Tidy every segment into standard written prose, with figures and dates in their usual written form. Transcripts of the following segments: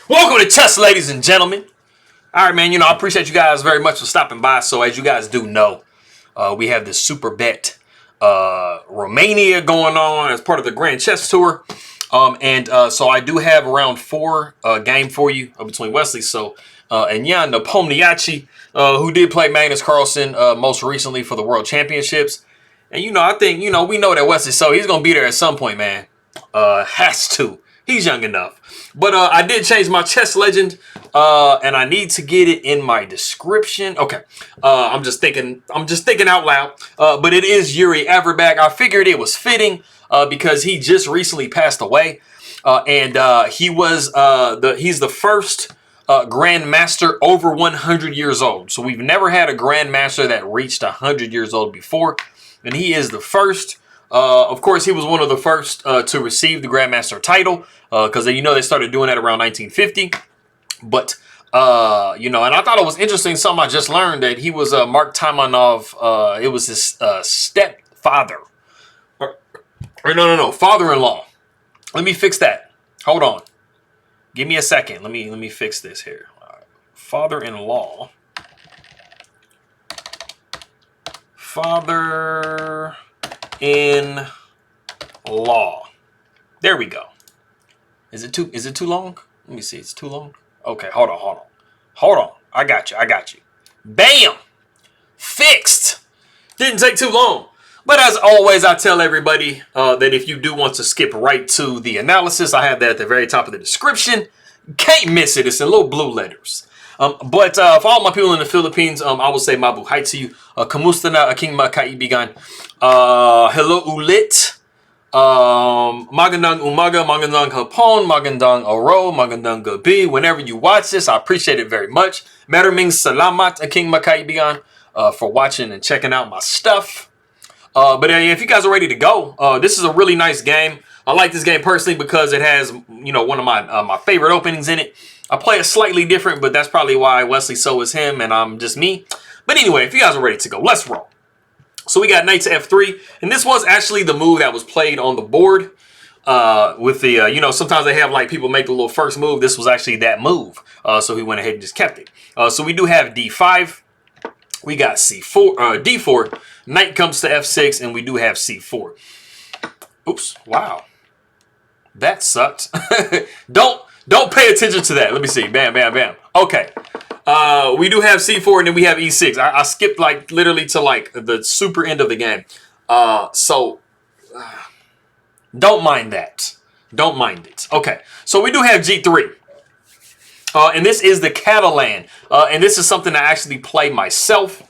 Welcome to chess, ladies and gentlemen. All right, man, I appreciate you guys very much for stopping by. So as you guys do know, we have this Superbet Romania going on as part of the Grand Chess Tour. So I do have round 4 game for you between Wesley and Nepomniachtchi, who did play Magnus Carlsen most recently for the World Championships. And, I think, we know that Wesley, he's going to be there at some point, man. Has to. He's young enough. But I did change my chess legend, and I need to get it in my description. Okay, I'm just thinking out loud. But it is Yuri Averbag. I figured it was fitting because he just recently passed away, and he's the first grandmaster over 100 years old. So we've never had a grandmaster that reached 100 years old before, and he is the first. Of course, he was one of the first to receive the Grandmaster title because they started doing that around 1950. But and I thought it was interesting. Something I just learned that he was Mark Taimanov. It was his stepfather, no, father-in-law. Let me fix that. Hold on, give me a second. Let me fix this here. Father-in-law, in law. There we go. Is it too long? Let me see. It's too long. Okay, hold on. I got you. Bam! Fixed. Didn't take too long. But as always, I tell everybody that if you do want to skip right to the analysis, I have that at the very top of the description. Can't miss it. It's in little blue letters. But for all my people in the Philippines, I will say mabuhay to you. Kamusta na aking mga kaibigan? Hello ulit. Magandang umaga, magandang hapon, magandang araw, magandang gabi. Whenever you watch this, I appreciate it very much. Maraming salamat aking mga kaibigan for watching and checking out my stuff. But if you guys are ready to go, this is a really nice game. I like this game personally because it has, one of my favorite openings in it. I play it slightly different, but that's probably why Wesley so is him and I'm just me. But anyway, if you guys are ready to go, let's roll. So we got knight to f3, and this was actually the move that was played on the board. With the, sometimes they have like people make the little first move. This was actually that move. So he went ahead and just kept it. So we do have d5. We got c4, d4. Knight comes to f6, and we do have c4. Oops! Wow, that sucked. Don't pay attention to that. Let me see. Bam, bam, bam. Okay. We do have c4 and then we have e6. I skipped like literally to like the super end of the game. Don't mind that. Don't mind it. Okay. So we do have g3. And this is the Catalan. And this is something I actually play myself.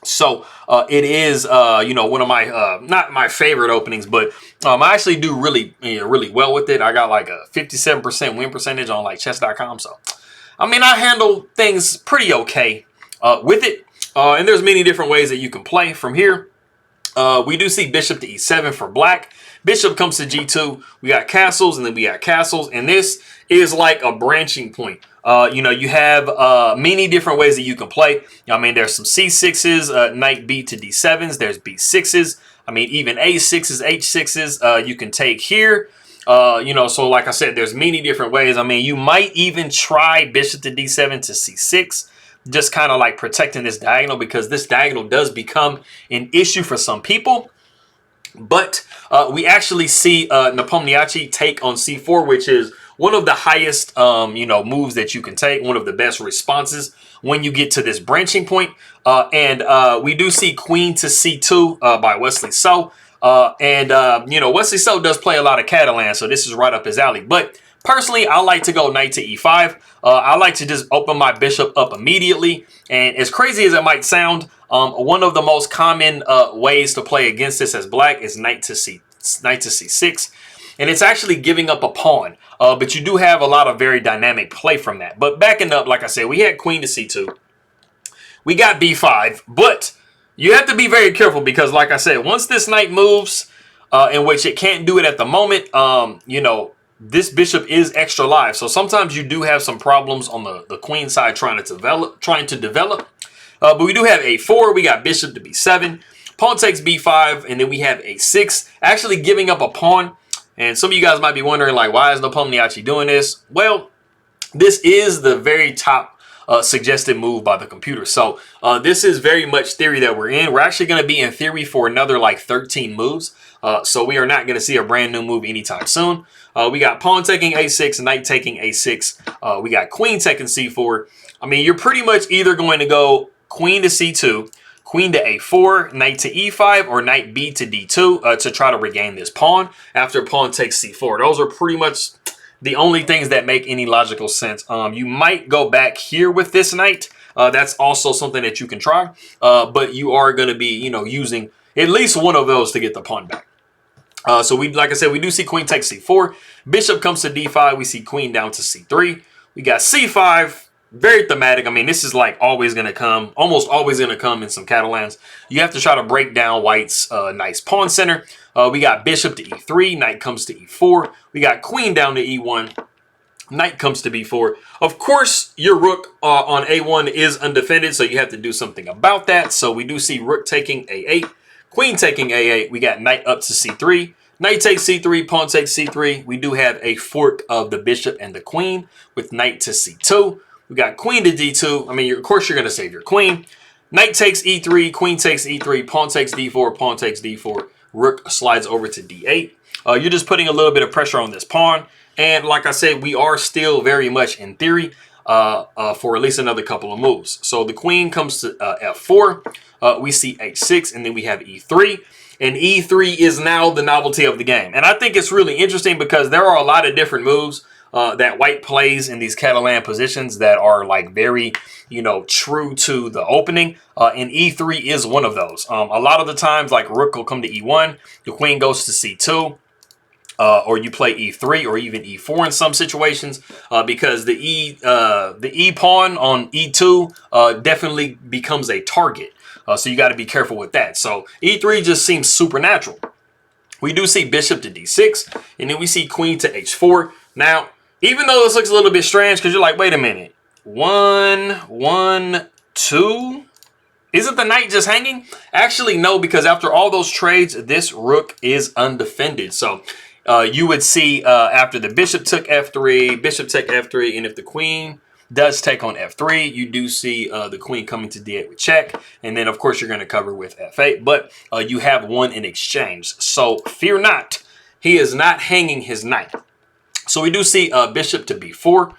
So it is, one of my, not my favorite openings, but I actually do really well with it. I got like a 57% win percentage on like chess.com. So, I handle things pretty okay with it. And there's many different ways that you can play from here. We do see bishop to e7 for black. Bishop comes to g2. We got castles and then we got castles. And this is like a branching point. You have many different ways that you can play. There's some c6s, knight b to d7s. There's b6s. Even a6s, h6s. You can take here. So like I said, there's many different ways. You might even try bishop to d7 to c6. Just kind of like protecting this diagonal because this diagonal does become an issue for some people. But we actually see Nepomniachtchi take on c4, which is one of the highest, moves that you can take. One of the best responses when you get to this branching point. We do see queen to c2 by Wesley So. Wesley So does play a lot of Catalan, so this is right up his alley. But personally, I like to go knight to e5. I like to just open my bishop up immediately. And as crazy as it might sound, one of the most common ways to play against this as black is knight to c6. And it's actually giving up a pawn. But you do have a lot of very dynamic play from that. But backing up, like I said, we had queen to c2. We got b5. But you have to be very careful because, like I said, once this knight moves, in which it can't do it at the moment, this bishop is extra live. So sometimes you do have some problems on the queen side trying to develop. But we do have a4. We got bishop to b7. Pawn takes b5. And then we have a6. Actually giving up a pawn. And some of you guys might be wondering, like, why is Nepomniachtchi doing this? Well, This is the very top suggested move by the computer. So this is very much theory that we're in. We're actually going to be in theory for another like 13 moves. So we are not going to see a brand new move anytime soon. We got pawn taking a6, knight taking a6. We got queen taking c4. I mean, you're pretty much either going to go queen to c2, queen to a4, knight to e5, or knight b to d2 to try to regain this pawn after pawn takes c4. Those are pretty much the only things that make any logical sense. You might go back here with this knight. That's also something that you can try. But you are going to be, using at least one of those to get the pawn back. So like I said, we do see queen takes c4. Bishop comes to d5. We see queen down to c3. We got c5. Very thematic. I mean, this is like always going to come, almost always going to come in some Catalans. You have to try to break down white's nice pawn center. We got bishop to e3, knight comes to e4. We got queen down to e1, knight comes to b4. Of course, your rook on a1 is undefended, so you have to do something about that. So we do see rook taking a8, queen taking a8. We got knight up to c3. Knight takes c3, pawn takes c3. We do have a fork of the bishop and the queen with knight to c2. We got queen to d2. I mean, of course, you're going to save your queen. Knight takes e3, queen takes e3, pawn takes d4, pawn takes d4. Rook slides over to d8. You're just putting a little bit of pressure on this pawn. And like I said, we are still very much in theory for at least another couple of moves. So the queen comes to f4. We see h6, and then we have e3. And e3 is now the novelty of the game. And I think it's really interesting because there are a lot of different moves that white plays in these Catalan positions that are like very, true to the opening. And e3 is one of those. A lot of the times, like rook will come to e1, the queen goes to c2, or you play e3 or even e4 in some situations, because the e pawn on e2 definitely becomes a target. So you got to be careful with that. So e3 just seems supernatural. We do see bishop to d6, and then we see queen to h4. Now, even though this looks a little bit strange, because you're like, wait a minute, 1, 1, 2. Isn't the knight just hanging? Actually, no, because after all those trades, this rook is undefended. So you would see after the bishop took f3, bishop took f3, and if the queen does take on f3, you do see the queen coming to d8 with check. And then, of course, you're going to cover with f8. But you have one in exchange. So fear not. He is not hanging his knight. So we do see bishop to b4.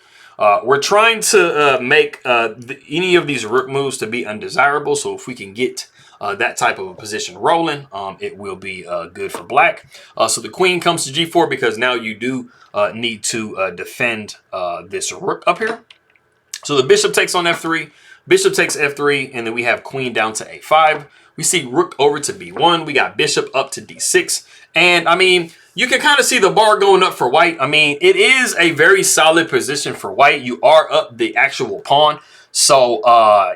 We're trying to make any of these rook moves to be undesirable. So if we can get that type of a position rolling, it will be good for black. So the queen comes to g4 because now you do need to defend this rook up here. So the bishop takes on f3, bishop takes f3, and then we have queen down to a5. We see rook over to b1. We got bishop up to d6. And, I mean, you can kind of see the bar going up for white. I mean, it is a very solid position for white. You are up the actual pawn. So,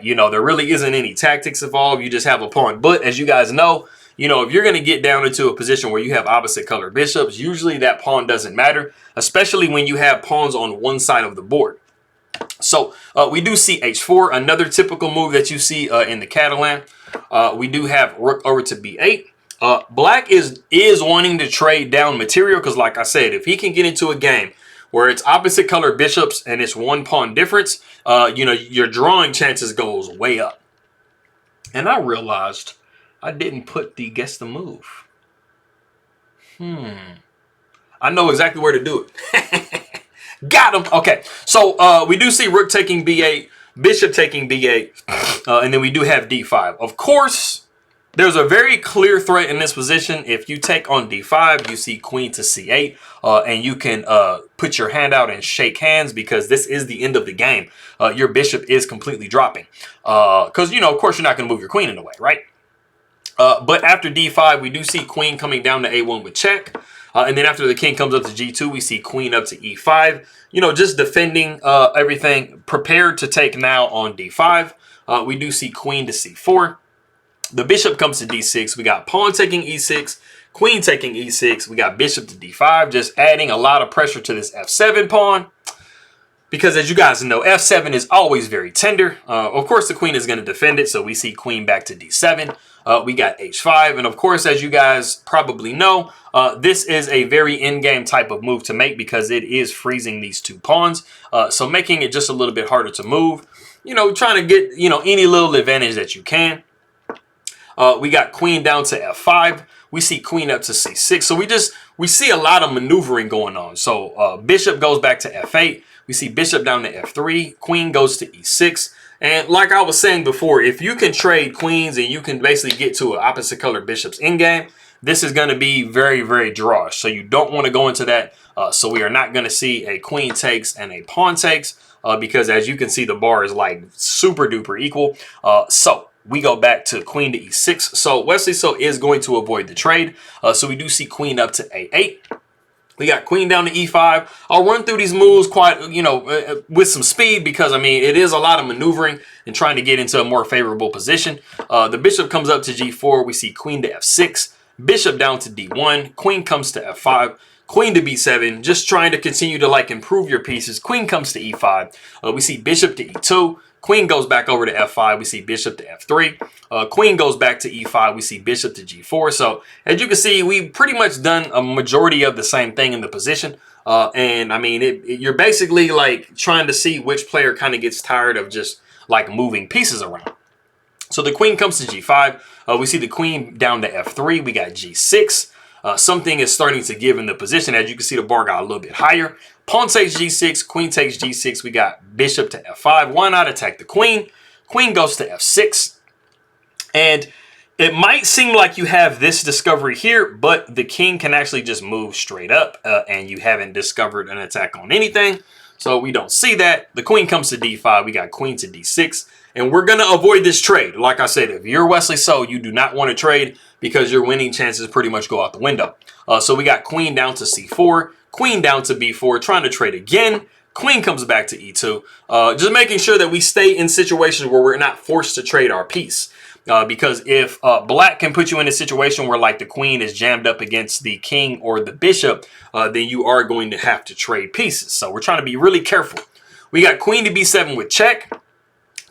there really isn't any tactics involved. You just have a pawn. But as you guys know, if you're going to get down into a position where you have opposite color bishops, usually that pawn doesn't matter, especially when you have pawns on one side of the board. So we do see h4, another typical move that you see in the Catalan. We do have rook over to b8. Black is wanting to trade down material because, like I said, if he can get into a game where it's opposite color bishops and it's one pawn difference, your drawing chances goes way up. And I realized I didn't put the guess the move. I know exactly where to do it. Got him. Okay, so we do see rook taking b8, bishop taking b8, and then we do have d5. Of course, there's a very clear threat in this position. If you take on d5, you see queen to c8, and you can put your hand out and shake hands because this is the end of the game. Your bishop is completely dropping because, of course, you're not going to move your queen in the way, right? But after d5, we do see queen coming down to a1 with check. And then after the king comes up to g2, we see queen up to e5. Just defending everything. Prepared to take now on d5. We do see queen to c4. The bishop comes to d6. We got pawn taking e6, queen taking e6. We got bishop to d5, just adding a lot of pressure to this f7 pawn. Because as you guys know, f7 is always very tender. Of course, the queen is going to defend it, so we see queen back to d7. We got h5. And of course, as you guys probably know, this is a very in-game type of move to make because it is freezing these two pawns. So making it just a little bit harder to move, you know, trying to get, you know, any little advantage that you can. We got queen down to f5. We see queen up to c6. So we see a lot of maneuvering going on. So bishop goes back to f8. We see bishop down to f3. Queen goes to e6. And like I was saying before, if you can trade queens and you can basically get to an opposite color bishops in game, this is going to be very, very drawish. So you don't want to go into that. So we are not going to see a queen takes and a pawn takes because as you can see, the bar is like super duper equal. So we go back to queen to e6. So Wesley is going to avoid the trade. So we do see queen up to a8. We got queen down to e5. I'll run through these moves quite, you know, with some speed because, I mean, it is a lot of maneuvering and trying to get into a more favorable position. The bishop comes up to g4. We see queen to f6. Bishop down to d1. Queen comes to f5. Queen to b7. Just trying to continue to, like, improve your pieces. Queen comes to e5. We see bishop to e2. Queen goes back over to f5. We see bishop to f3. Queen goes back to e5. We see bishop to g4. So as you can see, we've pretty much done a majority of the same thing in the position. And I mean, you're basically like trying to see which player kind of gets tired of just like moving pieces around. So the queen comes to g5. We see the queen down to f3. We got g6. Something is starting to give in the position. As you can see, the bar got a little bit higher. Pawn takes g6, queen takes g6. We got bishop to f5. Why not attack the queen? Queen goes to f6. And it might seem like you have this discovery here, but the king can actually just move straight up and you haven't discovered an attack on anything. So we don't see that. The queen comes to d5. We got queen to d6. And we're going to avoid this trade. Like I said, if you're Wesley you do not want to trade because your winning chances pretty much go out the window. So we got queen down to c4. Queen down to b4, trying to trade again. Queen comes back to e2. Just making sure that we stay in situations where we're not forced to trade our piece. Because if black can put you in a situation where like the queen is jammed up against the king or the bishop, then you are going to have to trade pieces. So we're trying to be really careful. We got queen to b7 with check.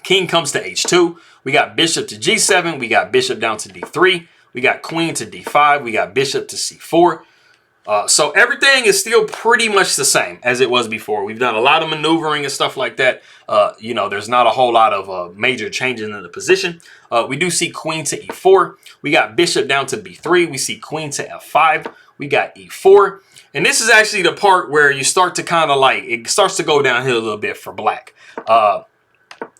King comes to h2. We got bishop to g7. We got bishop down to d3. We got queen to d5. We got bishop to c4. So everything is still pretty much the same as it was before. We've done a lot of maneuvering and stuff like that. You know, there's not a whole lot of major changes in the position. We do see queen to e4. We got bishop down to b3. We see queen to f5. We got e4. And this is actually the part where you start to kind of like, it starts to go downhill a little bit for black.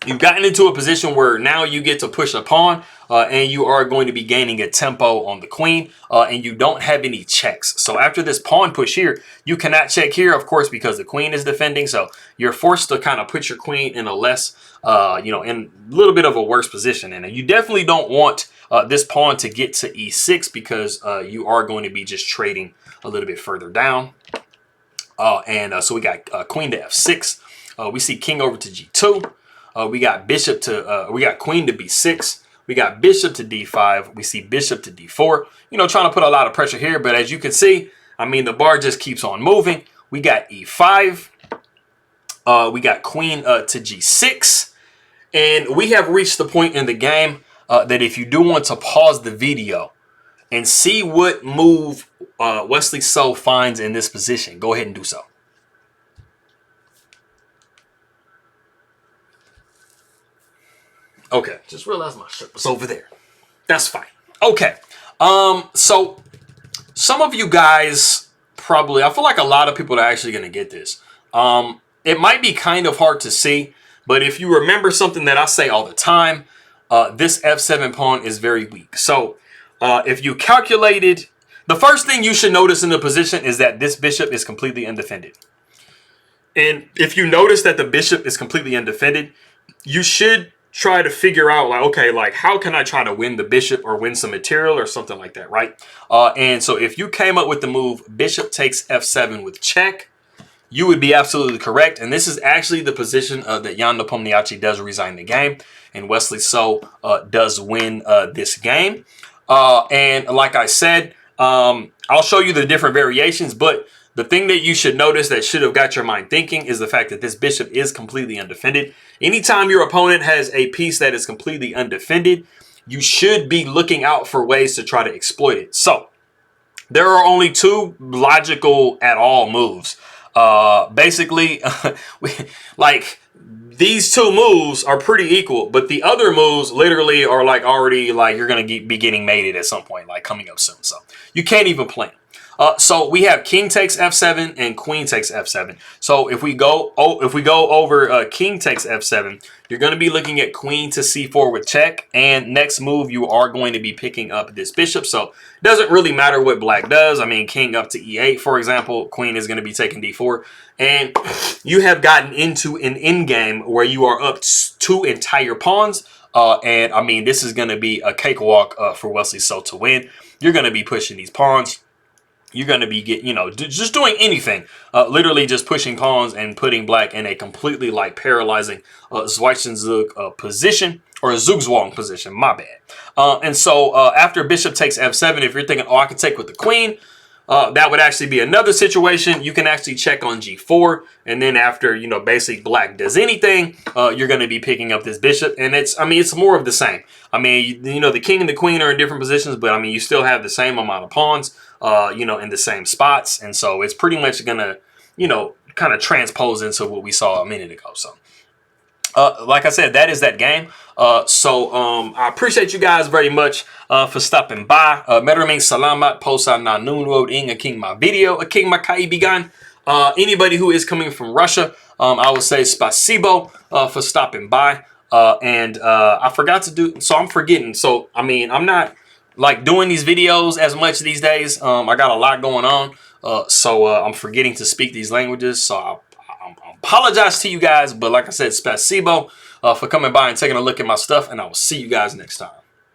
You've gotten into a position where now you get to push a pawn and you are going to be gaining a tempo on the queen and you don't have any checks. So after this pawn push here, you cannot check here, of course, because the queen is defending. So you're forced to kind of put your queen in a less, you know, in a little bit of a worse position. And you definitely don't want this pawn to get to e6 because you are going to be just trading a little bit further down. So we got queen to f6. We see king over to g2. We got bishop to, we got queen to b6. We got bishop to d5. We see bishop to d4. You know, trying to put a lot of pressure here. But as you can see, I mean, the bar just keeps on moving. We got e5. We got queen to g6. And we have reached the point in the game that if you do want to pause the video and see what move Wesley finds in this position, go ahead and do so. Okay, just realized my shirt was over there. That's fine. Okay, so some of you guys probably, I feel like a lot of people are actually going to get this. It might be kind of hard to see, but if you remember something that I say all the time, this f7 pawn is very weak. So if you calculated, the first thing you should notice in the position is that this bishop is completely undefended. And if you notice that the bishop is completely undefended, you should try to figure out like, okay, like how can I try to win the bishop or win some material or something like that, right? And so if you came up with the move bishop takes f7 with check, you would be absolutely correct. And this is actually the position that Jan Nepomniachtchi does resign the game, and Wesley does win this game. And like I said, I'll show you the different variations, but the thing that you should notice that should have got your mind thinking is the fact that this bishop is completely undefended. Anytime your opponent has a piece that is completely undefended, you should be looking out for ways to try to exploit it. So there are only two logical at all moves. Basically, like these two moves are pretty equal, but the other moves literally are like already like you're gonna be getting mated at some point, like coming up soon. So you can't even play. So we have king takes f7 and queen takes f7. So if we go over king takes f7, you're going to be looking at queen to c4 with check. And next move, you are going to be picking up this bishop. So it doesn't really matter what black does. I mean, king up to e8, for example, queen is going to be taking d4. And you have gotten into an endgame where you are up two entire pawns. And I mean, this is going to be a cakewalk for Wesley So to win. You're going to be pushing these pawns. You're going to be just doing anything, literally just pushing pawns and putting black in a completely like paralyzing Zug position, or a Zugzwang position, my bad. And so after bishop takes f7, if you're thinking, oh, I can take with the queen, that would actually be another situation. You can actually check on g4, and then after, basically black does anything, you're going to be picking up this bishop, and it's more of the same. I mean, the king and the queen are in different positions, but I mean, you still have the same amount of pawns, in the same spots, and so it's pretty much going to, kind of transpose into what we saw a minute ago. So, like I said, that is that game. I appreciate you guys very much for stopping by. Maraming salamat po sa nanonood ng aking mga video, aking mga kaibigan. Anybody who is coming from Russia, I would say spasibo for stopping by. I forgot to do, so I'm forgetting. So, I mean, I'm not like doing these videos as much these days. I got a lot going on. I'm forgetting to speak these languages. So I apologize to you guys. But like I said, spasibo for coming by and taking a look at my stuff. And I will see you guys next time.